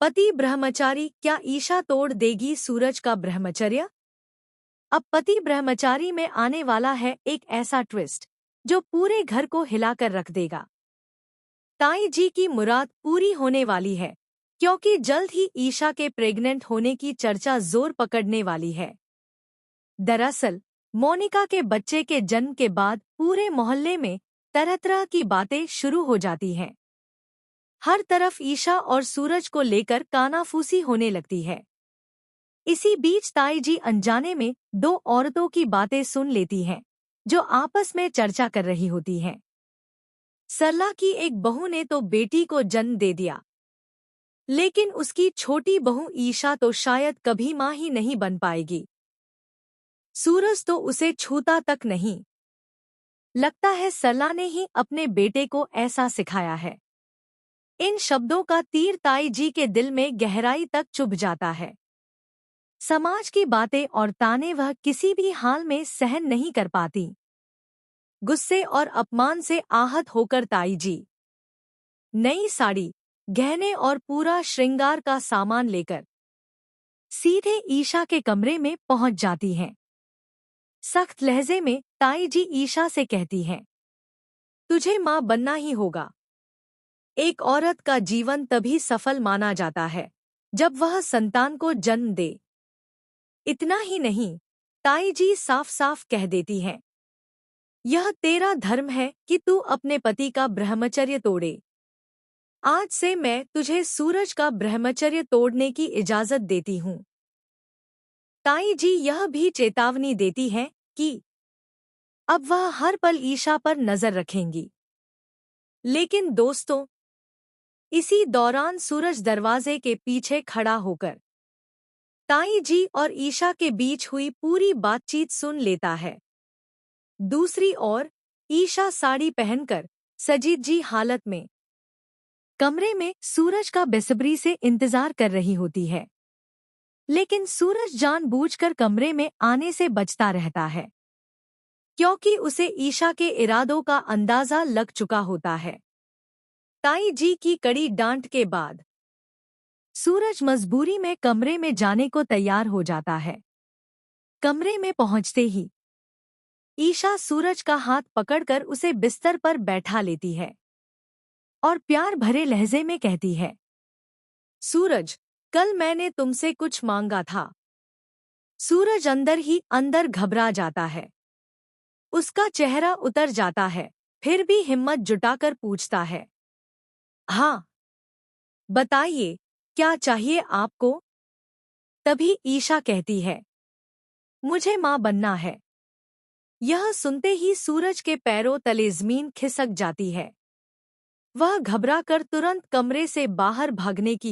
पति ब्रह्मचारी, क्या ईशा तोड़ देगी सूरज का ब्रह्मचर्य? अब पति ब्रह्मचारी में आने वाला है एक ऐसा ट्विस्ट जो पूरे घर को हिलाकर रख देगा। ताई जी की मुराद पूरी होने वाली है, क्योंकि जल्द ही ईशा के प्रेग्नेंट होने की चर्चा जोर पकड़ने वाली है। दरअसल मोनिका के बच्चे के जन्म के बाद पूरे मोहल्ले में तरह तरह की बातें शुरू हो जाती हैं। हर तरफ ईशा और सूरज को लेकर कानाफूसी होने लगती है। इसी बीच ताई जी अनजाने में दो औरतों की बातें सुन लेती हैं, जो आपस में चर्चा कर रही होती हैं। सरला की एक बहू ने तो बेटी को जन्म दे दिया, लेकिन उसकी छोटी बहू ईशा तो शायद कभी मां ही नहीं बन पाएगी। सूरज तो उसे छूता तक नहीं। लगता है सरला ने ही अपने बेटे को ऐसा सिखाया है। इन शब्दों का तीर ताई जी के दिल में गहराई तक चुभ जाता है। समाज की बातें और ताने वह किसी भी हाल में सहन नहीं कर पाती। गुस्से और अपमान से आहत होकर ताई जी नई साड़ी, गहने और पूरा श्रृंगार का सामान लेकर सीधे ईशा के कमरे में पहुंच जाती हैं। सख्त लहजे में ताई जी ईशा से कहती हैं, तुझे मां बनना ही होगा। एक औरत का जीवन तभी सफल माना जाता है जब वह संतान को जन्म दे। इतना ही नहीं, ताई जी साफ साफ कह देती हैं, यह तेरा धर्म है कि तू अपने पति का ब्रह्मचर्य तोड़े। आज से मैं तुझे सूरज का ब्रह्मचर्य तोड़ने की इजाजत देती हूँ। ताई जी यह भी चेतावनी देती हैं कि अब वह हर पल ईशा पर नजर रखेंगी। लेकिन दोस्तों, इसी दौरान सूरज दरवाजे के पीछे खड़ा होकर ताई जी और ईशा के बीच हुई पूरी बातचीत सुन लेता है। दूसरी ओर ईशा साड़ी पहनकर सजीजी हालत में कमरे में सूरज का बेसब्री से इंतजार कर रही होती है। लेकिन सूरज जानबूझकर कमरे में आने से बचता रहता है, क्योंकि उसे ईशा के इरादों का अंदाजा लग चुका होता है। ताई जी की कड़ी डांट के बाद सूरज मजबूरी में कमरे में जाने को तैयार हो जाता है। कमरे में पहुंचते ही ईशा सूरज का हाथ पकड़कर उसे बिस्तर पर बैठा लेती है और प्यार भरे लहजे में कहती है, सूरज, कल मैंने तुमसे कुछ मांगा था। सूरज अंदर ही अंदर घबरा जाता है। उसका चेहरा उतर जाता है, फिर भी हिम्मत जुटाकर पूछता है, हाँ बताइए, क्या चाहिए आपको? तभी ईशा कहती है, मुझे मां बनना है। यह सुनते ही सूरज के पैरों तले जमीन खिसक जाती है। वह घबराकर तुरंत कमरे से बाहर भागने की